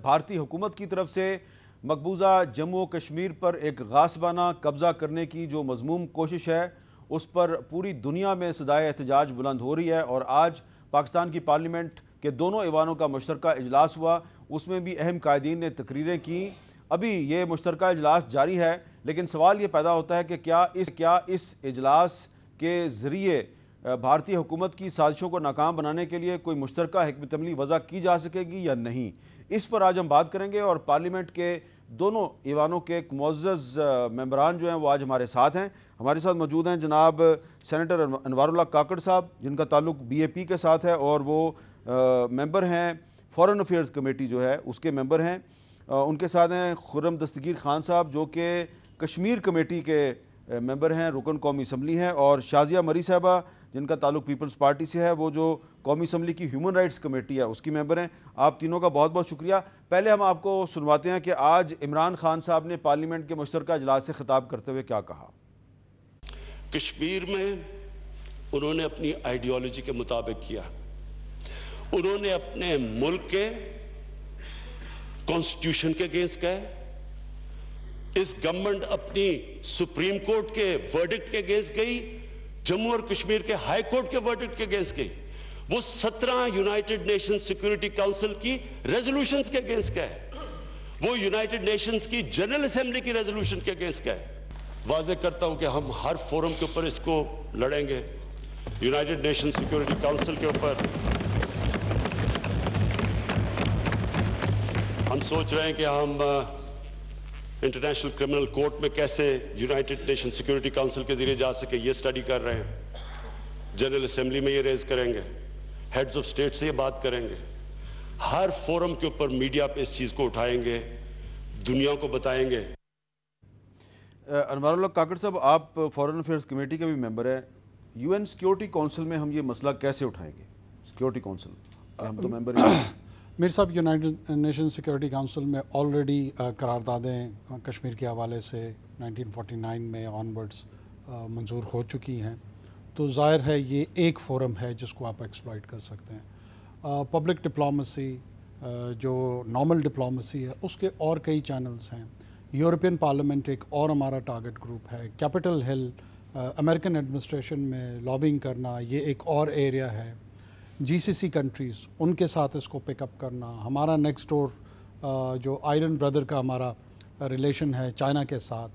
بھارتی حکومت کی طرف سے مقبوضہ جموں و کشمیر پر ایک غاصبانہ قبضہ کرنے کی جو مذموم کوشش ہے اس پر پوری دنیا میں صدائے احتجاج بلند ہو رہی ہے، اور آج پاکستان کی پارلیمنٹ کے دونوں ایوانوں کا مشترکہ اجلاس ہوا، اس میں بھی اہم قائدین نے تقریریں کیں۔ ابھی یہ مشترکہ اجلاس جاری ہے، لیکن سوال یہ پیدا ہوتا ہے کہ کیا اس اجلاس کے ذریعے بھارتی حکومت کی سازشوں کو ناکام بنانے کے لیے کوئی مشترکہ حکمت عملی وضع کی جا سکے گی یا نہیں؟ اس پر آج ہم بات کریں گے، اور پارلیمنٹ کے دونوں ایوانوں کے معزز ممبران جو ہیں وہ آج ہمارے ساتھ ہیں۔ ہمارے ساتھ موجود ہیں جناب سینیٹر انوار اللہ کاکڑ صاحب، جن کا تعلق بی اے پی کے ساتھ ہے، اور وہ ممبر ہیں فورن افیئرز کمیٹی جو ہے اس کے ممبر ہیں۔ ان کے ساتھ ہیں خرم دستگیر خان صاحب، جو کہ کشمیر کمیٹی کے ممبر ہیں، رکن قومی اسمبلی ہیں، اور شازیہ مری صاحبہ جن کا تعلق پیپلز پارٹی سے ہے، وہ جو قومی اسمبلی کی ہیومن رائٹس کمیٹی ہے اس کی ممبر ہیں۔ آپ تینوں کا بہت بہت شکریہ۔ پہلے ہم آپ کو سنواتے ہیں کہ آج عمران خان صاحب نے پارلیمنٹ کے مشترکہ اجلاس سے خطاب کرتے ہوئے کیا کہا۔ کشمیر میں انہوں نے اپنی آئیڈیالوجی کے مطابق کیا، انہوں نے اپنے ملک کے کانسٹیٹیوشن کے اگینسٹ گئے، اس گورنمنٹ اپنی سپریم کورٹ کے ورڈکٹ کے اگینسٹ گئی، جموں اور کشمیر کے ہائی کورٹ کے ورڈکٹ کے اگینسٹ گئی، وہ 17 یونائٹڈ نیشن سیکورٹی کاؤنسل کی ریزولوشنز کے اگینسٹ گئے، وہ یونائٹڈ نیشنز کی جنرل اسمبلی کی ریزولوشن کے اگینسٹ گئے۔ واضح کرتا ہوں کہ ہم ہر فورم کے اوپر اس کو لڑیں گے، یونائٹڈ نیشن سیکورٹی کاؤنسل کے اوپر ہم سوچ رہے ہیں کہ ہم انٹرنیشنل کرمنل کورٹ میں کیسے یونائٹڈ نیشن سیکورٹی کاؤنسل کے ذریعے جا سکے، یہ سٹڈی کر رہے ہیں، جنرل اسمبلی میں یہ ریز کریں گے، ہیڈز آف سٹیٹ سے یہ بات کریں گے، ہر فورم کے اوپر میڈیا پہ اس چیز کو اٹھائیں گے، دنیا کو بتائیں گے۔ انوار اللہ کاکڑ صاحب، آپ فورن افیئرز کمیٹی کے بھی ممبر ہیں، یو این سیکورٹی کونسل میں ہم یہ مسئلہ کیسے اٹھائیں گے؟ سیکورٹی کونسل ہم تو ممبر ہیں۔ میر صاحب، یونائٹڈ نیشن سیکورٹی کاؤنسل میں آلریڈی قراردادیں کشمیر کے حوالے سے 1949 میں آنورڈز منظور ہو چکی ہیں، تو ظاہر ہے یہ ایک فورم ہے جس کو آپ ایکسپلائٹ کر سکتے ہیں۔ پبلک ڈپلومیسی جو نارمل ڈپلومیسی ہے اس کے اور کئی چینلز ہیں، یورپین پارلیمنٹ ایک اور ہمارا ٹارگٹ گروپ ہے، کیپٹل ہل امریکن ایڈمنسٹریشن میں لابنگ کرنا یہ ایک اور ایریا ہے، جی سی سی کنٹریز ان کے ساتھ اس کو پک اپ کرنا، ہمارا نیکسٹ ڈور جو آئرن بردر کا ہمارا ریلیشن ہے چائنا کے ساتھ،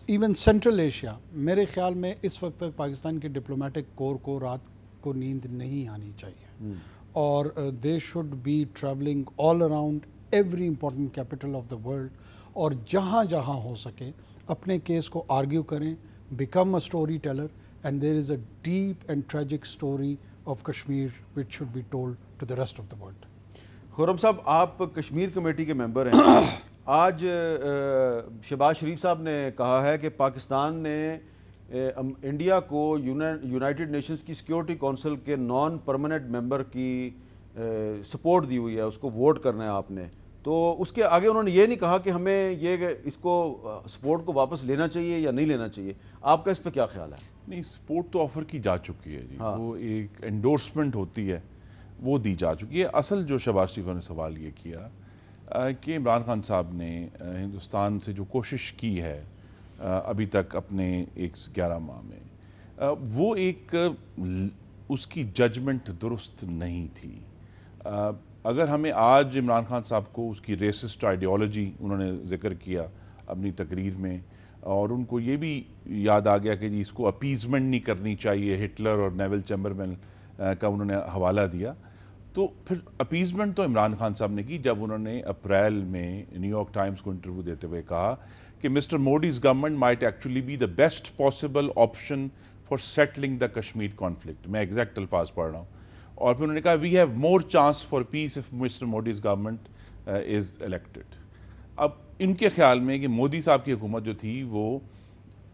ایون سینٹرل ایشیا۔ میرے خیال میں اس وقت تک پاکستان کے ڈپلومیٹک کور کو رات کو نیند نہیں آنی چاہیے، اور they should be travelling all around every important capital of the world, اور جہاں جہاں ہو سکے اپنے کیس کو آرگیو کریں، become a storyteller, and there is a deep and tragic story of Kashmir which should be told to the rest of the world۔ خرم صاحب، آپ Kashmir committee کے ممبر ہیں، آج شہباز شریف صاحب نے کہا ہے کہ پاکستان نے انڈیا کو یونائٹڈ نیشنز کی سیکورٹی کونسل کے نان پرماننٹ ممبر کی سپورٹ دی ہوئی ہے، اس کو ووٹ کرنا ہے آپ نے، تو اس کے آگے انہوں نے یہ نہیں کہا کہ ہمیں یہ اس کو سپورٹ کو واپس لینا چاہیے یا نہیں لینا چاہیے۔ آپ کا اس پہ کیا خیال ہے؟ نہیں، سپورٹ تو آفر کی جا چکی ہے جی، وہ ایک انڈورسمنٹ ہوتی ہے وہ دی جا چکی ہے۔ اصل جو شہباز شریف نے سوال یہ کیا کہ عمران خان صاحب نے ہندوستان سے جو کوشش کی ہے ابھی تک اپنے 11 ماہ میں، وہ ایک اس کی ججمنٹ درست نہیں تھی۔ اگر ہمیں آج عمران خان صاحب کو اس کی ریسسٹ آئیڈیالوجی انہوں نے ذکر کیا اپنی تقریر میں، اور ان کو یہ بھی یاد آ گیا کہ جی اس کو اپیزمنٹ نہیں کرنی چاہیے، ہٹلر اور نیول چیمبرمین کا انہوں نے حوالہ دیا، تو پھر اپیزمنٹ تو عمران خان صاحب نے کی جب انہوں نے اپریل میں نیو یارک ٹائمز کو انٹرویو دیتے ہوئے کہا کہ Mr Modi's government might actually be the best possible option for settling the Kashmir conflict. میں ایگزیکٹ الفاظ پڑھ رہا ہوں، اور پھر انہوں نے کہا we have more chance for peace if Mr Modi's government is elected. اب ان کے خیال میں کہ مودی صاحب کی حکومت جو تھی وہ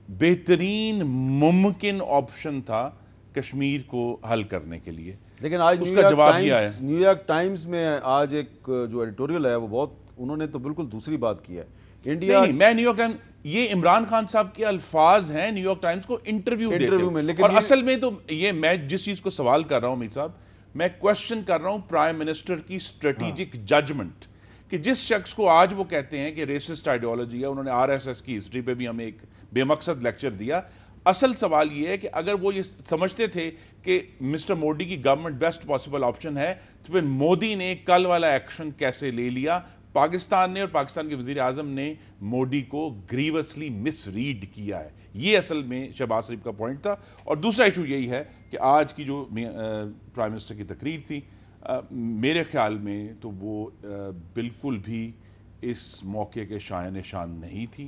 بہترین ممکن آپشن تھا کشمیر کو حل کرنے کے لیے، لیکن آج اس کا جواب یہ آیا۔ نیو یارک ٹائمز میں آج ایک جو ایڈیٹوریل ہے وہ بہت، انہوں نے تو بالکل دوسری بات کی ہے۔ انڈیا نہیں، میں نیو یارک ٹائمز، یہ عمران خان صاحب کے الفاظ ہیں نیو یارک ٹائمز کو انٹرویو دیتے، اور اصل میں تو یہ میں جس چیز کو سوال کر رہا ہوں میر صاحب، میں کوشچن کر رہا ہوں پرائم منسٹر کی اسٹریٹجک ججمنٹ کہ جس شخص کو آج وہ کہتے ہیں کہ ریسسٹ آئیڈیالوجی ہے, انہوں نے RSS کی ہسٹری پہ بھی ہمیں ایک بے مقصد لیکچر دیا. اصل سوال یہ ہے کہ اگر وہ یہ سمجھتے تھے کہ مسٹر مودی کی گورنمنٹ بیسٹ پاسبل آپشن ہے, تو پھر مودی نے کل والا ایکشن کیسے لے لیا؟ پاکستان نے اور پاکستان کے وزیر اعظم نے مودی کو گریوسلی مس ریڈ کیا ہے. یہ اصل میں شہباز شریف کا پوائنٹ تھا. اور دوسرا ایشو یہی ہے کہ آج کی جو پرائم منسٹر کی تقریر تھی, میرے خیال میں تو وہ بالکل بھی اس موقع کے شائن شان نہیں تھی.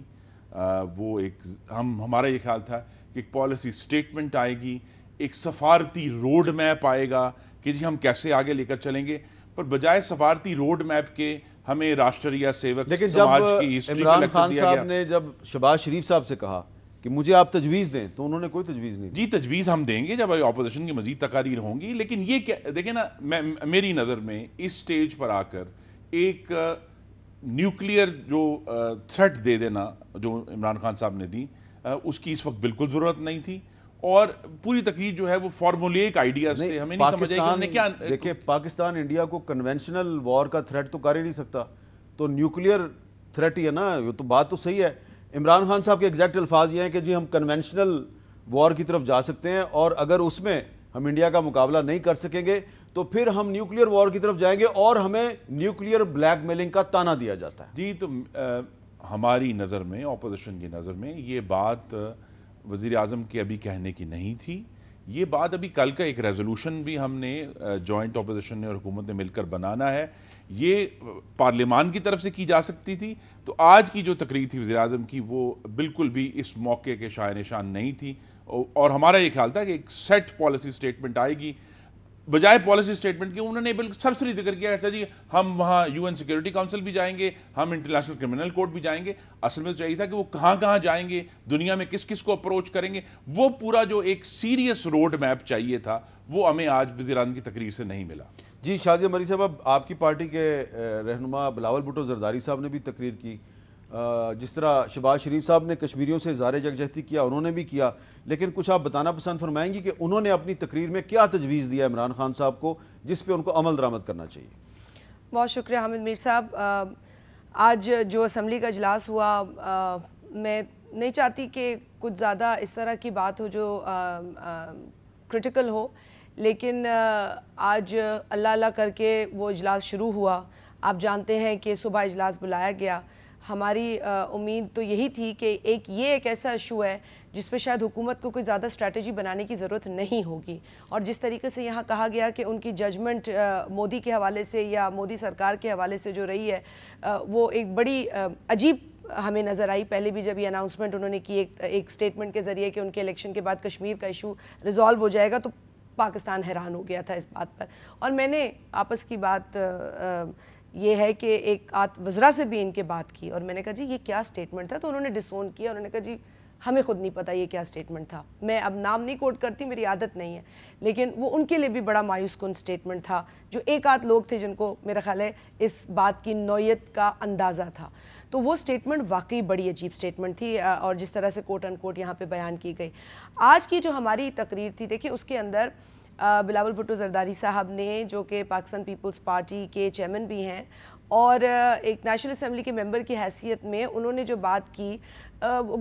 وہ ایک ہمارا یہ خیال تھا کہ ایک پالیسی سٹیٹمنٹ آئے گی, ایک سفارتی روڈ میپ آئے گا کہ جی ہم کیسے آگے لے کر چلیں گے, پر بجائے سفارتی روڈ میپ کے ہمیں راشٹریہ سیوک سماج کی ہسٹری عمران خان صاحب نے جب شہباز شریف صاحب سے کہا کہ مجھے آپ تجویز دیں, تو انہوں نے کوئی تجویز نہیں دی. جی تجویز ہم دیں گے جب اپوزیشن کی مزید تقاریر ہوں گی, لیکن یہ کیا دیکھیں نا, میری نظر میں اس سٹیج پر آ کر ایک نیوکلیئر جو تھریٹ دے دینا جو عمران خان صاحب نے دی, اس کی اس وقت بالکل ضرورت نہیں تھی. اور پوری تقریر جو ہے وہ فارمولیک آئیڈیاز تھے, ہمیں نہیں سمجھ آئی کہ ہم نے کیا. دیکھیں پاکستان انڈیا کو کنونشنل وار کا تھریٹ تو کر ہی نہیں سکتا, تو نیوکلیئر تھریٹ ہی ہے نا. یہ تو بات تو صحیح ہے. عمران خان صاحب کے ایگزیکٹ الفاظ یہ ہیں کہ جی ہم کنونشنل وار کی طرف جا سکتے ہیں, اور اگر اس میں ہم انڈیا کا مقابلہ نہیں کر سکیں گے تو پھر ہم نیوکلیئر وار کی طرف جائیں گے, اور ہمیں نیوکلیئر بلیک میلنگ کا تانا دیا جاتا ہے. جی تو ہماری نظر میں, اپوزیشن کی نظر میں, یہ بات وزیر اعظم کے ابھی کہنے کی نہیں تھی. یہ بات ابھی کل کا ایک ریزولوشن بھی ہم نے جوائنٹ اپوزیشن نے اور حکومت نے مل کر بنانا ہے, یہ پارلیمان کی طرف سے کی جا سکتی تھی. تو آج کی جو تقریر تھی وزیر اعظم کی وہ بالکل بھی اس موقع کے شائن شان نہیں تھی. اور ہمارا یہ خیال تھا کہ ایک سیٹ پالیسی سٹیٹمنٹ آئے گی, بجائے پالیسی سٹیٹمنٹ کے انہوں نے بالکل سرسری ذکر کیا اچھا جی ہم وہاں UN سیکورٹی کاؤنسل بھی جائیں گے, ہم انٹرنیشنل کرمنل کورٹ بھی جائیں گے. اصل میں تو چاہیے تھا کہ وہ کہاں کہاں جائیں گے, دنیا میں کس کس کو اپروچ کریں گے. وہ پورا جو ایک سیریس روڈ میپ چاہیے تھا وہ ہمیں آج وزیر اعظم کی تقریر سے نہیں ملا. جی شازیہ مری صاحب, اب آپ کی پارٹی کے رہنما بلاول بھٹو زرداری صاحب نے بھی تقریر کی. جس طرح شہباز شریف صاحب نے کشمیریوں سے اظہار یکجہتی کیا, انہوں نے بھی کیا, لیکن کچھ آپ بتانا پسند فرمائیں گی کہ انہوں نے اپنی تقریر میں کیا تجویز دیا عمران خان صاحب کو جس پہ ان کو عمل درآمد کرنا چاہیے؟ بہت شکریہ حامد میر صاحب. آج جو اسمبلی کا اجلاس ہوا, میں نہیں چاہتی کہ کچھ زیادہ اس طرح کی بات ہو جو کرٹیکل ہو, لیکن آج اللہ اللہ کر کے وہ اجلاس شروع ہوا. آپ جانتے ہیں کہ صبح اجلاس بلایا گیا. ہماری امید تو یہی تھی کہ یہ ایک ایسا ایشو ہے جس پہ شاید حکومت کو کوئی زیادہ اسٹریٹجی بنانے کی ضرورت نہیں ہوگی, اور جس طریقے سے یہاں کہا گیا کہ ان کی ججمنٹ مودی کے حوالے سے یا مودی سرکار کے حوالے سے جو رہی ہے وہ ایک بڑی عجیب ہمیں نظر آئی. پہلے بھی جب یہ اناؤنسمنٹ انہوں نے کی ایک سٹیٹمنٹ کے ذریعے کہ ان کے الیکشن کے بعد کشمیر کا ایشو ریزالو ہو جائے گا, تو پاکستان حیران ہو گیا تھا اس بات پر. اور میں نے آپس کی بات یہ ہے کہ ایک وزراء سے بھی ان کے بات کی, اور میں نے کہا جی یہ کیا سٹیٹمنٹ تھا, تو انہوں نے ڈسون کیا, انہوں نے کہا جی ہمیں خود نہیں پتہ یہ کیا سٹیٹمنٹ تھا. میں اب نام نہیں کوٹ کرتی, میری عادت نہیں ہے, لیکن وہ ان کے لیے بھی بڑا مایوس کن سٹیٹمنٹ تھا. جو ایک آدھ لوگ تھے جن کو میرا خیال ہے اس بات کی نوعیت کا اندازہ تھا, تو وہ سٹیٹمنٹ واقعی بڑی عجیب سٹیٹمنٹ تھی, اور جس طرح سے کوٹ ان کوٹ یہاں پہ بیان کی گئی. آج کی جو ہماری تقریر تھی, دیکھیں اس کے اندر بلاول بھٹو زرداری صاحب نے, جو کہ پاکستان پیپلز پارٹی کے چیئرمین بھی ہیں اور ایک نیشنل اسمبلی کے ممبر کی حیثیت میں, انہوں نے جو بات کی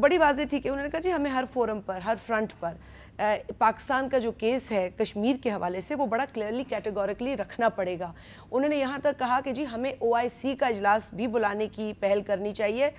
بڑی واضح تھی کہ انہوں نے کہا جی ہمیں ہر فورم پر, ہر فرنٹ پر پاکستان کا جو کیس ہے کشمیر کے حوالے سے وہ بڑا کلیئرلی کیٹیگوریکلی رکھنا پڑے گا. انہوں نے یہاں تک کہا کہ جی ہمیں OIC کا اجلاس بھی بلانے کی پہل کرنی چاہیے,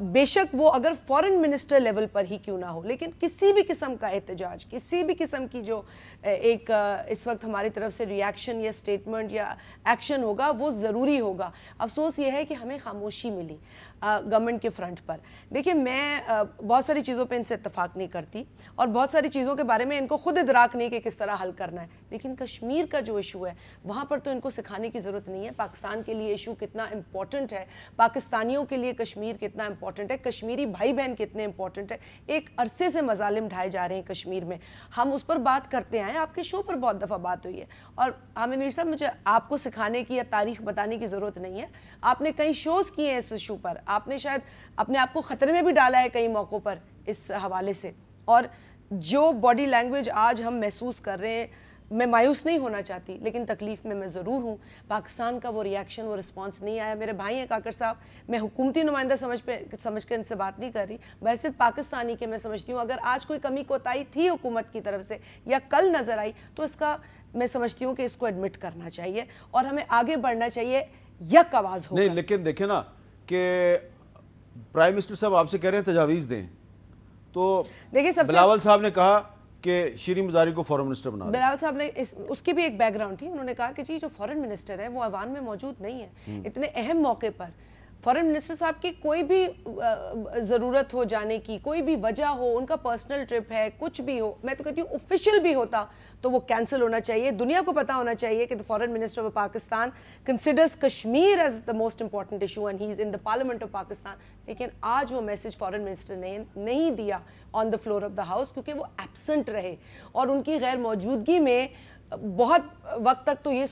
بے شک وہ اگر فورن منسٹر لیول پر ہی کیوں نہ ہو, لیکن کسی بھی قسم کا احتجاج, کسی بھی قسم کی جو ایک اس وقت ہماری طرف سے ریاکشن یا سٹیٹمنٹ یا ایکشن ہوگا وہ ضروری ہوگا. افسوس یہ ہے کہ ہمیں خاموشی ملی گورنمنٹ کے فرنٹ پر. دیکھیں میں بہت ساری چیزوں پہ ان سے اتفاق نہیں کرتی, اور بہت ساری چیزوں کے بارے میں ان کو خود ادراک نہیں کہ کس طرح حل کرنا ہے, لیکن کشمیر کا جو ایشو ہے وہاں پر تو ان کو سکھانے کی ضرورت نہیں ہے. پاکستان کے لیے ایشو کتنا امپورٹنٹ ہے, پاکستانیوں کے لیے کشمیر کتنا امپورٹنٹ ہے, کشمیری بھائی بہن کتنے امپورٹنٹ ہے. ایک عرصے سے مظالم ڈھائے جا رہے ہیں کشمیر میں, ہم اس پر بات کرتے آئے, آپ کے شو پر بہت دفعہ بات ہوئی ہے. اور حامد میر صاحب مجھے آپ کو سکھانے کی یا تاریخ بتانے کی ضرورت نہیں ہے, آپ نے کئی شوز کیے ہیں اس ایشو پر, آپ نے شاید اپنے آپ کو خطرے میں بھی ڈالا ہے کئی موقعوں پر اس حوالے سے. اور جو باڈی لینگویج آج ہم محسوس کر رہے ہیں میں مایوس نہیں ہونا چاہتی لیکن تکلیف میں ضرور ہوں. پاکستان کا وہ ریاکشن وہ رسپانس نہیں آیا. میرے بھائی ہیں کاکر صاحب, میں حکومتی نمائندہ سمجھ کر ان سے بات نہیں کر رہی, بحیثیت پاکستانی کے میں سمجھتی ہوں اگر آج کوئی کمی کوتاہی تھی حکومت کی طرف سے یا کل نظر آئی تو اس کا میں سمجھتی ہوں کہ اس کو ایڈمٹ کرنا چاہیے اور ہمیں آگے بڑھنا چاہیے, یک آواز ہو. نہیں لیکن دیکھیں نا کہ پرائم منسٹر صاحب آپ سے کہہ رہے ہیں تجاویز دیں, تو بلاول صاحب نے کہا کہ شیریں مزاری کو فورن منسٹر بنا. بلاول صاحب نے اس کی بھی ایک بیک گراؤنڈ تھی, انہوں نے کہا کہ جی جو فورن منسٹر ہے وہ ایوان میں موجود نہیں ہے, اتنے اہم موقع پر فورن منسٹر صاحب کی کوئی بھی ضرورت ہو جانے کی, کوئی بھی وجہ ہو, ان کا پرسنل ٹرپ ہے, کچھ بھی ہو, میں تو کہتی ہوں آفیشیل بھی ہوتا تو وہ کینسل ہونا چاہیے. دنیا کو پتا ہونا چاہیے کہ the foreign minister of Pakistan considers Kashmir as the most important issue and he is in the parliament of Pakistan. لیکن آج وہ میسج فورن منسٹر نے نہیں دیا on the floor of the house کیونکہ وہ ایبسنٹ رہے اور ان کی غیر موجودگی میں بہت وقت تک تو یہ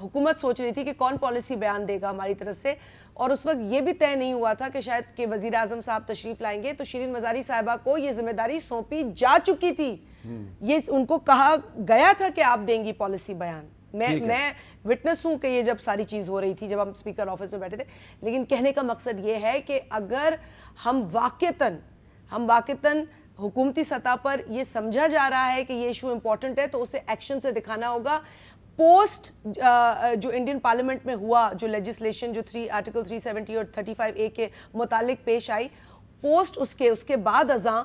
حکومت سوچ رہی تھی کہ کون پالیسی بیان دے گا ہماری طرف سے, اور اس وقت یہ بھی طے نہیں ہوا تھا کہ شاید کہ وزیر اعظم صاحب تشریف لائیں گے. تو شیریں مزاری صاحبہ کو یہ ذمہ داری سونپی جا چکی تھی, یہ ان کو کہا گیا تھا کہ آپ دیں گی پالیسی بیان. میں وٹنس ہوں کہ یہ جب ساری چیز ہو رہی تھی جب ہم اسپیکر آفس میں بیٹھے تھے, لیکن کہنے کا مقصد یہ ہے کہ اگر ہم واقعتاً حکومتی سطح پر یہ سمجھا جا رہا ہے کہ یہ ایشو امپورٹنٹ ہے تو اسے ایکشن سے دکھانا ہوگا. پوسٹ جو انڈین پارلیمنٹ میں ہوا, جو لیجسلیشن جو آرٹیکل 370 اور 35A کے متعلق پیش آئی, پوسٹ اس کے بعد ازاں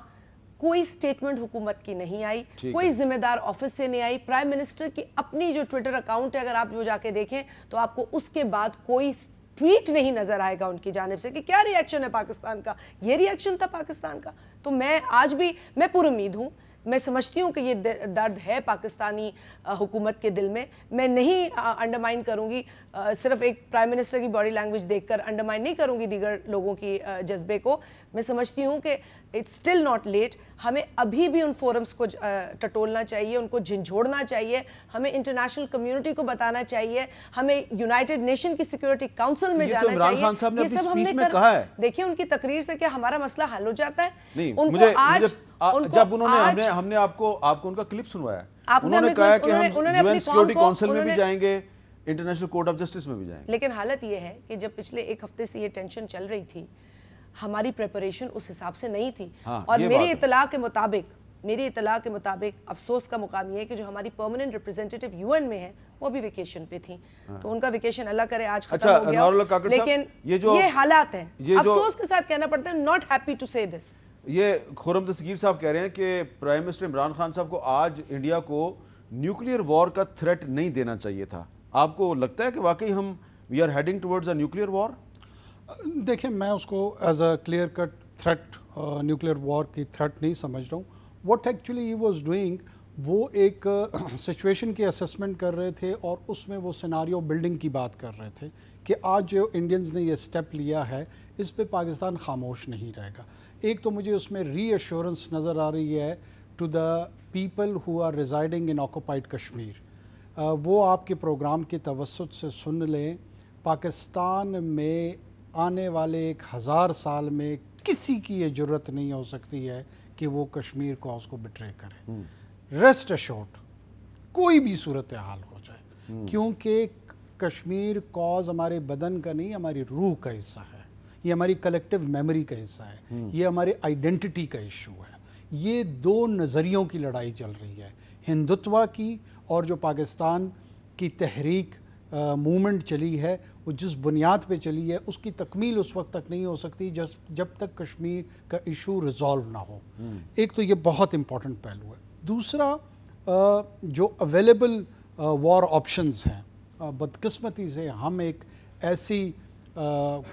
کوئی سٹیٹمنٹ حکومت کی نہیں آئی, کوئی ذمہ دار آفس سے نہیں آئی. پرائم منسٹر کی اپنی جو ٹویٹر اکاؤنٹ ہے اگر آپ جو جا کے دیکھیں تو آپ کو اس کے بعد کوئی ٹویٹ نہیں نظر آئے گا ان کی جانب سے کہ کیا ری ایکشن ہے پاکستان کا. یہ ری ایکشن تھا پاکستان کا. تو میں آج بھی میں پر امید ہوں, میں سمجھتی ہوں کہ یہ درد ہے پاکستانی حکومت کے دل میں. میں نہیں انڈرمائن کروں گی, صرف ایک پرائم منسٹر کی باڈی لینگویج دیکھ کر انڈرمائن نہیں کروں گی دیگر لوگوں کی جذبے کو. میں سمجھتی ہوں کہ اٹس اسٹل ناٹ لیٹ. ہمیں ابھی بھی ان فورمز کو ٹٹولنا چاہیے, ان کو جھنجھوڑنا چاہیے, ہمیں انٹرنیشنل کمیونٹی کو بتانا چاہیے, ہمیں یونائٹڈ نیشن کی سیکیورٹی کاؤنسل میں جانا چاہیے. یہ سب ہم نے کہا ہے. دیکھیں ان کی تقریر سے کیا ہمارا مسئلہ حل ہو جاتا ہے؟ نہیں, جب ہم نے آپ کو ان کا کلپ سنوایا, انہوں نے کہا کہ ہم یون سیکیورٹی کاؤنسل میں بھی جائیں گے, انٹرنیشنل کورٹ آف جسٹس میں بھی جائیں گے. لیکن حالت یہ ہے کہ جب پچھلے ایک ہفتے سے یہ ٹینشن چل رہی تھی, ہماری پریپریشن اس حساب سے نہیں تھی. اور میری اطلاع کے مطابق افسوس کا مقام یہ ہے کہ جو ہماری پرماننٹ ریپرزینٹیٹیو UN میں ہیں وہ بھی ویکیشن پہ تھیں, تو ان کا ویکیشن اللہ کرے آج ختم ہو گیا. لیکن یہ حالات ہیں, افسوس کے ساتھ کہنا پڑتا ہے, not happy to say this. یہ خرم دستگیر صاحب کہہ رہے ہیں کہ پرائم منسٹر عمران خان صاحب کو آج انڈیا کو نیوکلیئر وار کا تھریٹ نہیں دینا چاہیے تھا. آپ کو لگتا ہے کہ واقعی ہم we are heading towards a nuclear war? دیکھیں, میں اس کو as a clear cut threat, nuclear war کی تھریٹ نہیں سمجھ رہا ہوں. What actually he was doing, وہ ایک سچویشن کی اسسمنٹ کر رہے تھے اور اس میں وہ سیناریو بلڈنگ کی بات کر رہے تھے کہ آج جو انڈینز نے یہ سٹیپ لیا ہے اس پہ پاکستان خاموش نہیں رہے گا. ایک تو مجھے اس میں ری ایشورنس نظر آ رہی ہے to the people who are residing in occupied Kashmir. وہ آپ کے پروگرام کے توسط سے سن لیں, پاکستان میں آنے والے 1000 سال میں کسی کی یہ جرت نہیں ہو سکتی ہے کہ وہ کشمیر کاز کو بٹرے کرے. ریسٹ ایشورڈ, کوئی بھی صورتحال ہو جائے, کیونکہ کشمیر کاز ہمارے بدن کا نہیں, ہماری روح کا حصہ ہے, یہ ہماری کلیکٹیو میموری کا حصہ ہے, یہ ہمارے آئیڈینٹی کا ایشو ہے. یہ دو نظریوں کی لڑائی چل رہی ہے, ہندوتوا کی اور جو پاکستان کی تحریک موومنٹ چلی ہے, وہ جس بنیاد پہ چلی ہے اس کی تکمیل اس وقت تک نہیں ہو سکتی جب تک کشمیر کا ایشو ریزالو نہ ہو. ایک تو یہ بہت امپورٹنٹ پہلو ہے. دوسرا, جو اویلیبل وار آپشنز ہیں, بدقسمتی سے ہم ایک ایسی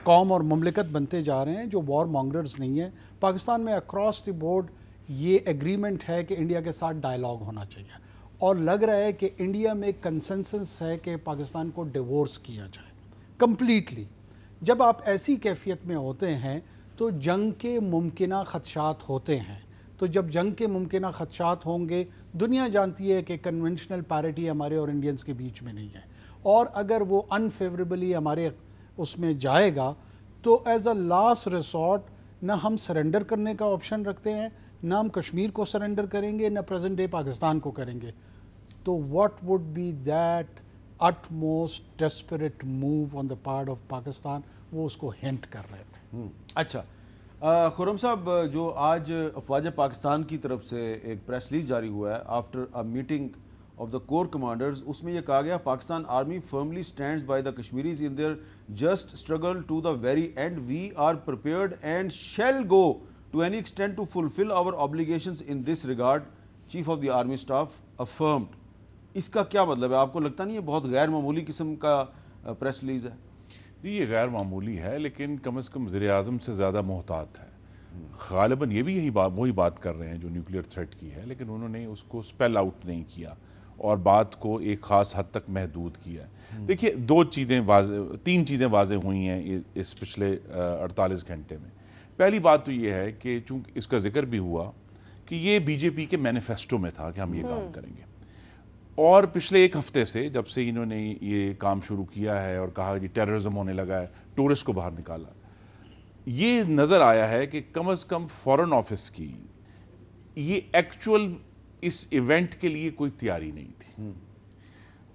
قوم اور مملکت بنتے جا رہے ہیں جو وار مانگررز نہیں ہیں. پاکستان میں اکراس دی بورڈ یہ ایگریمنٹ ہے کہ انڈیا کے ساتھ ڈائلاگ ہونا چاہیے, اور لگ رہا ہے کہ انڈیا میں ایک کنسنسس ہے کہ پاکستان کو ڈیورس کیا جائے کمپلیٹلی. جب آپ ایسی کیفیت میں ہوتے ہیں تو جنگ کے ممکنہ خدشات ہوتے ہیں. تو جب جنگ کے ممکنہ خدشات ہوں گے, دنیا جانتی ہے کہ کنونشنل پیرٹی ہمارے اور انڈینز کے بیچ میں نہیں ہے, اور اگر وہ انفیوریبلی ہمارے اس میں جائے گا تو ایز اے لاسٹ ریسورٹ نہ ہم سرنڈر کرنے کا آپشن رکھتے ہیں, نہ ہم کشمیر کو سرنڈر کریں گے, نہ پریزنٹ ڈے پاکستان کو کریں گے. تو what would be that utmost desperate move on the part of Pakistan, وہ اس کو ہینٹ کر رہے تھے. اچھا خرم صاحب، جو آج افواج پاکستان کی طرف سے ایک پریس ریلیز جاری ہوا ہے after a meeting of the core commanders, اس میں یہ کہا گیا Pakistan army firmly stands by the Kashmiris in their just struggle to the very end. We are prepared and shall go to any extent to fulfil our obligations in this regard, chief of the army staff affirmed. اس کا کیا مطلب ہے؟ آپ کو لگتا نہیں یہ بہت غیر معمولی قسم کا پریس ریلیز ہے؟ یہ غیر معمولی ہے، لیکن کم از کم وزیر اعظم سے زیادہ محتاط ہے. غالباً یہ بھی وہی بات کر رہے ہیں جو نیوکلیئر تھریٹ کی ہے، لیکن انہوں نے اس کو اسپیل آؤٹ نہیں کیا اور بات کو ایک خاص حد تک محدود کیا ہے. دیکھیے تین چیزیں واضح ہوئی ہیں اس پچھلے 48 گھنٹے میں. پہلی بات تو یہ ہے کہ چونکہ اس کا ذکر بھی ہوا کہ یہ بی جے پی کے مینیفیسٹو میں تھا کہ ہم یہ کام کریں گے، اور پچھلے ایک ہفتے سے جب سے انہوں نے یہ کام شروع کیا ہے اور کہا جی ٹیررزم ہونے لگا ہے، ٹورسٹ کو باہر نکالا، یہ نظر آیا ہے کہ کم از کم فارن آفس کی یہ ایکچول اس ایونٹ کے لیے کوئی تیاری نہیں تھی.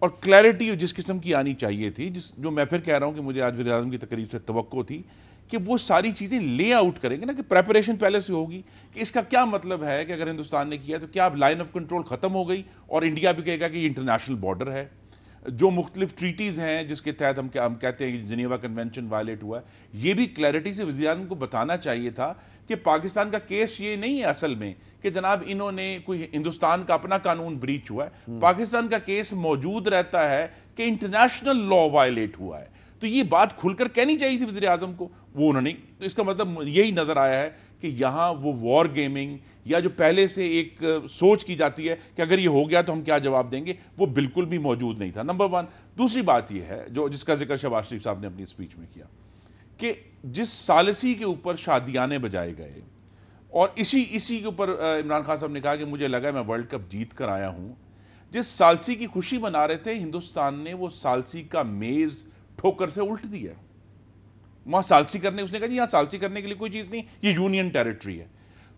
اور کلیئرٹی جس قسم کی آنی چاہیے تھی، جو میں پھر کہہ رہا ہوں کہ مجھے آج وزیر اعظم کی تقریب سے توقع تھی کہ وہ ساری چیزیں لے آؤٹ کریں گے نا، کہ پریپریشن پہلے سے ہوگی کہ اس کا کیا مطلب ہے کہ اگر ہندوستان نے کیا تو کیا اب لائن آف کنٹرول ختم ہو گئی اور انڈیا بھی کہے گا کہ یہ انٹرنیشنل بارڈر ہے. جو مختلف ٹریٹیز ہیں جس کے تحت ہم کہتے ہیں کہ جنیوا کنونشن وائلیٹ ہوا ہے، یہ بھی کلیئرٹی سے وزیر اعظم کو بتانا چاہیے تھا کہ پاکستان کا کیس یہ نہیں ہے اصل میں کہ جناب انہوں نے کوئی ہندوستان کا اپنا قانون بریچ ہوا ہے. پاکستان کا کیس موجود رہتا ہے کہ انٹرنیشنل لا وائلیٹ ہوا ہے. تو یہ بات کھل کر کہنی چاہیے تھی وزیر اعظم کو، وہ انہوں نے. اس کا مطلب یہی نظر آیا ہے کہ یہاں وہ وار گیمنگ یا جو پہلے سے ایک سوچ کی جاتی ہے کہ اگر یہ ہو گیا تو ہم کیا جواب دیں گے، وہ بالکل بھی موجود نہیں تھا. نمبر 1. دوسری بات یہ ہے جس کا ذکر شہباز شریف صاحب نے اپنی اسپیچ میں کیا کہ جس ثالثی کے اوپر شادیانے بجائے گئے اور اسی کے اوپر عمران خان صاحب نے کہا کہ مجھے لگا میں ورلڈ کپ جیت کر آیا ہوں. جس ثالثی کی خوشی منا رہے تھے، ہندوستان نے وہ ثالثی کا میز ٹھوکر سے الٹ دیا. وہاں ثالثی کرنے اس نے کہا جی یہاں ثالثی کرنے کے لیے کوئی چیز نہیں، یہ یونین ٹیریٹری ہے.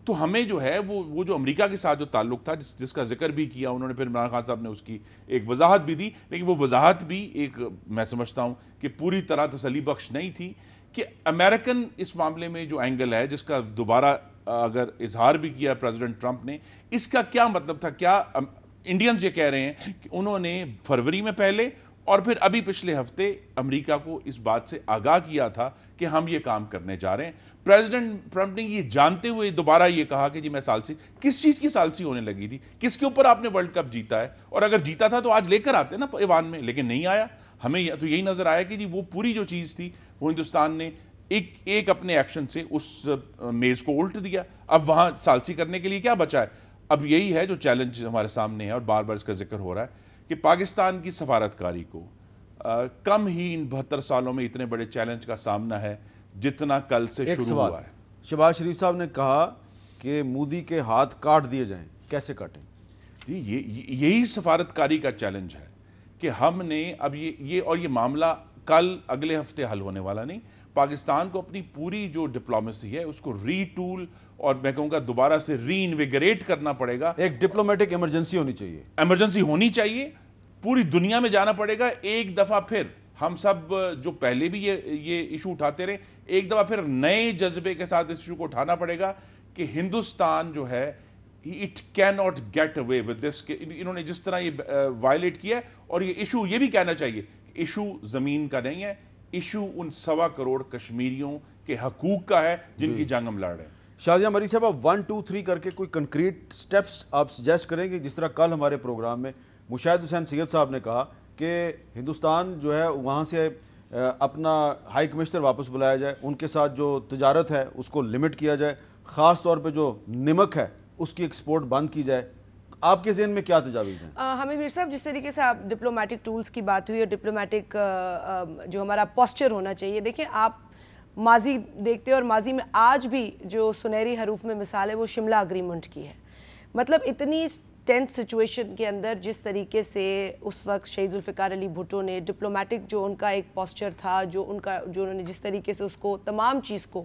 تو ہمیں جو ہے وہ جو امریکہ کے ساتھ جو تعلق تھا جس کا ذکر بھی کیا انہوں نے، پھر عمران خان صاحب نے اس کی ایک وضاحت بھی دی، لیکن وہ وضاحت بھی ایک میں سمجھتا ہوں کہ پوری طرح تسلی بخش نہیں تھی کہ امریکن اس معاملے میں جو اینگل ہے جس کا دوبارہ اگر اظہار بھی کیا پریزیڈنٹ ٹرمپ نے، اس کا کیا مطلب تھا. کیا انڈینز یہ کہہ رہے ہیں کہ انہوں نے فروری میں پہلے اور پھر ابھی پچھلے ہفتے امریکہ کو اس بات سے آگاہ کیا تھا کہ ہم یہ کام کرنے جا رہے ہیں. پریزیڈنٹ ٹرمپ نے یہ جانتے ہوئے دوبارہ یہ کہا کہ جی میں ثالثی، کس چیز کی ثالثی ہونے لگی تھی؟ کس کے اوپر آپ نے ورلڈ کپ جیتا ہے؟ اور اگر جیتا تھا تو آج لے کر آتے نا ایوان میں، لیکن نہیں آیا. ہمیں تو یہی نظر آیا کہ جی وہ پوری جو چیز تھی وہ ہندوستان نے ایک اپنے ایکشن سے اس میز کو الٹ دیا. اب وہاں ثالثی کرنے کے لیے کیا بچا ہے؟ اب یہی ہے جو چیلنج ہمارے سامنے ہے اور بار بار اس کا ذکر ہو رہا ہے کہ پاکستان کی سفارتکاری کو کم ہی ان 72 سالوں میں اتنے بڑے چیلنج کا سامنا ہے جتنا کل سے شروع ہوا ہے. شہباز شریف صاحب نے کہا کہ مودی کے ہاتھ کاٹ دیے جائیں، کیسے کاٹیں؟ یہی سفارتکاری کا چیلنج ہے کہ ہم نے اب یہ معاملہ کل اگلے ہفتے حل ہونے والا نہیں. پاکستان کو اپنی پوری جو ڈپلومیسی ہے اس کو ری ٹول اور میں کہوں گا دوبارہ سے ری انویگریٹ کرنا پڑے گا. ایک ڈپلومیٹک ایمرجنسی ہونی چاہیے، ایمرجنسی ہونی چاہیے، پوری دنیا میں جانا پڑے گا. ایک دفعہ پھر ہم سب جو پہلے بھی یہ ایشو اٹھاتے رہے، ایک دفعہ پھر نئے جذبے کے ساتھ اس ایشو کو اٹھانا پڑے گا کہ ہندوستان جو ہے it can not get away with this. انہوں نے جس طرح یہ وائلیٹ کیا ہے، اور یہ ایشو یہ بھی کہنا چاہیے کہ ایشو زمین کا نہیں ہے، ایشو ان 1.25 کروڑ کشمیریوں کے حقوق کا ہے جن کی جنگ ہم لڑ رہے ہیں. شازیہ مری صاحب، آپ 1 2 3 کر کے کوئی کنکریٹ سٹیپس آپ سجیسٹ کریں گے؟ جس طرح کل ہمارے پروگرام میں مشاہد حسین سید صاحب نے کہا کہ ہندوستان جو ہے وہاں سے اپنا ہائی کمشنر واپس بلایا جائے، ان کے ساتھ جو تجارت ہے اس کو لمٹ کیا جائے، خاص طور پہ جو نمک ہے اس کی ایکسپورٹ بند کی جائے. آپ کے ذہن میں کیا تجاویز ہیں؟ حمید میر صاحب، جس طریقے سے آپ ڈپلومیٹک ٹولز کی بات ہوئی اور ڈپلومیٹک جو ہمارا پوسچر ہونا چاہیے، دیکھیں آپ ماضی دیکھتے ہیں اور ماضی میں آج بھی جو سنہری حروف میں مثال ہے وہ شملہ اگریمنٹ کی ہے. مطلب اتنی ٹینس سچویشن کے اندر جس طریقے سے اس وقت شہید ذوالفقار علی بھٹو نے ڈپلومیٹک جو ان کا ایک پوسچر تھا، جو انہوں نے جس طریقے سے اس کو تمام چیز کو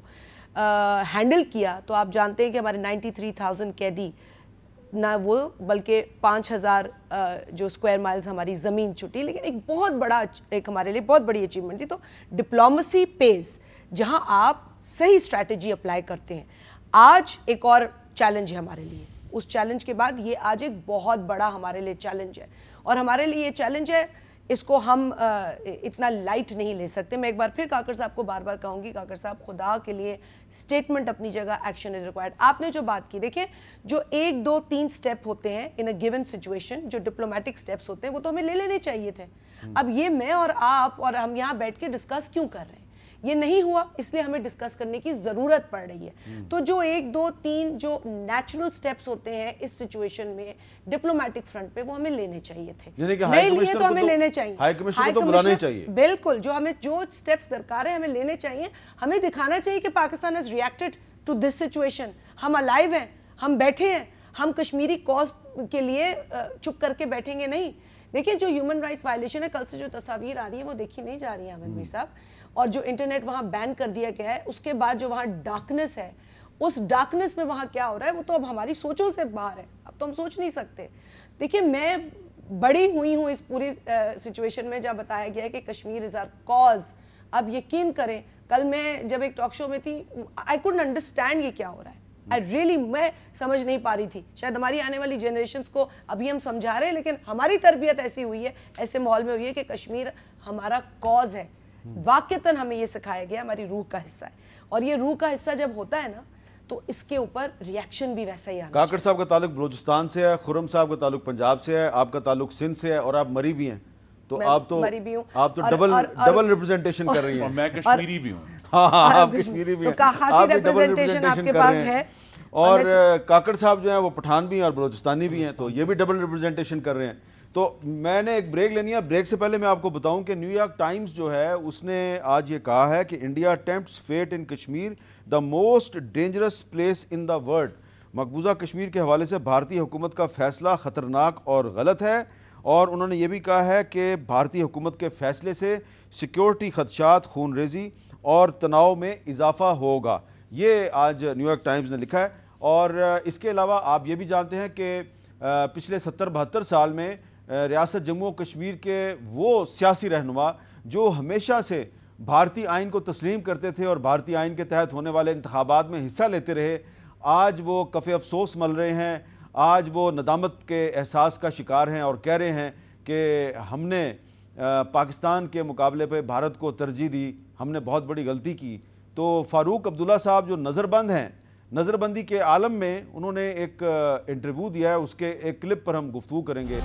ہینڈل کیا، تو آپ جانتے ہیں کہ ہمارے 93,000 قیدی نہ وہ بلکہ 5000 جو اسکوائر مائلز ہماری زمین چھٹی، لیکن ایک بہت بڑا، ایک ہمارے لیے بہت بڑی اچیومنٹ تھی. تو ڈپلومسی پیز جہاں آپ صحیح اسٹریٹجی اپلائی کرتے ہیں. آج ایک اور چیلنج ہے ہمارے لیے، اس چیلنج کے بعد یہ آج ایک بہت بڑا ہمارے لیے چیلنج ہے، اور ہمارے لیے یہ چیلنج ہے، اس کو ہم اتنا لائٹ نہیں لے سکتے. میں ایک بار پھر کاکڑ صاحب کو بار بار کہوں گی، کاکڑ صاحب خدا کے لیے سٹیٹمنٹ اپنی جگہ، ایکشن از ریکوائرڈ. آپ نے جو بات کی، دیکھیں جو 1 2 3 سٹیپ ہوتے ہیں ان اے گیون سچویشن، جو ڈپلومیٹک سٹیپس ہوتے ہیں، وہ تو ہمیں لے لینے چاہیے تھے. اب یہ میں اور آپ اور ہم یہاں بیٹھ کے ڈسکس کیوں کر رہے ہیں؟ یہ نہیں ہوا، اس لیے ہمیں ڈسکس کرنے کی ضرورت پڑ رہی ہے. تو جو 1 2 3 جو نیچرل سٹیپس ہوتے ہیں اس سچویشن میں ڈپلومیٹک فرنٹ پہ، وہ ہمیں لینے چاہیے تھے. نہیں لیے تو ہمیں لینے چاہیے، ہائی کمشنر کو بلانے چاہیے. بالکل، جو سٹیپس درکار ہیں ہمیں لینے چاہیے. ہمیں دکھانا چاہیے کہ Pakistan has reacted to this situation. ہم الائیو ہیں، ہم بیٹھے ہیں، ہم کشمیری کاز کے لیے چپ کر کے بیٹھیں گے نہیں. دیکھیں جو ہیومن رائٹس وائلیشن ہے، کل سے جو تصاویر آ رہی ہیں وہ دیکھی نہیں جا رہی ہیں عامر میر صاحب، اور جو انٹرنیٹ وہاں بین کر دیا گیا ہے، اس کے بعد جو وہاں ڈارکنس ہے، اس ڈارکنس میں وہاں کیا ہو رہا ہے وہ تو اب ہماری سوچوں سے باہر ہے. اب تو ہم سوچ نہیں سکتے. دیکھیں میں بڑی ہوئی ہوں اس پوری سچویشن میں جہاں بتایا گیا ہے کہ کشمیر از آر کاز. اب یقین کریں، کل میں جب ایک ٹاک شو میں تھی، آئی کوڈنٹ انڈرسٹینڈ یہ کیا ہو رہا ہے. میں سمجھ نہیں پا رہی تھی. شاید ہماری آنے والی جنریشنز کو ابھی ہم سمجھا رہے ہیں، لیکن ہماری تربیت ایسی ہوئی ہے، ایسے ماحول میں ہوئی ہے کہ کشمیر ہمارا کاز ہے. واقعتاً ہمیں یہ سکھایا گیا، ہماری روح کا حصہ ہے. اور یہ روح کا حصہ جب ہوتا ہے نا، تو اس کے اوپر ریاکشن بھی ویسا ہی آنا. کاکڑ صاحب کا تعلق بلوچستان سے ہے، خرم صاحب کا تعلق پنجاب سے ہے، آپ کا تعلق سندھ سے ہے، اور آپ مری بھی ہیں. تو آپ تو ڈبل ریپرزنٹیشن کر رہی ہیں. میں کشمیری بھی ہوں. ہاں آپ کشمیری بھی ہیں، آپ بھی ڈبل ریپرزنٹیشن کر رہے ہیں. اور کاکڑ صاحب جو ہیں وہ پٹھان بھی ہیں اور بلوچستانی بھی ہیں، تو یہ بھی ڈبل ریپرزنٹیشن کر رہے ہیں. تو میں نے ایک بریک لینی ہے. بریک سے پہلے میں آپ کو بتاؤں کہ نیو یارک ٹائمز جو ہے اس نے آج یہ کہا ہے کہ India tempts fate in Kashmir the most dangerous place in the world. مقبوضہ کشمیر کے حوالے سے بھارتی حکومت کا فیصلہ خطرناک اور غلط ہے، اور انہوں نے یہ بھی کہا ہے کہ بھارتی حکومت کے فیصلے سے سیکیورٹی خدشات، خون ریزی اور تناؤ میں اضافہ ہوگا. یہ آج نیو یارک ٹائمز نے لکھا ہے. اور اس کے علاوہ آپ یہ بھی جانتے ہیں کہ پچھلے 70-72 سال میں ریاست جموں و کشمیر کے وہ سیاسی رہنما جو ہمیشہ سے بھارتی آئین کو تسلیم کرتے تھے اور بھارتی آئین کے تحت ہونے والے انتخابات میں حصہ لیتے رہے، آج وہ کف افسوس مل رہے ہیں. آج وہ ندامت کے احساس کا شکار ہیں اور کہہ رہے ہیں کہ ہم نے پاکستان کے مقابلے پہ بھارت کو ترجیح دی، ہم نے بہت بڑی غلطی کی. تو فاروق عبداللہ صاحب جو نظر بند ہیں، نظر بندی کے عالم میں انہوں نے ایک انٹرویو دیا ہے، اس کے ایک کلپ پر ہم گفتگو کریں گے.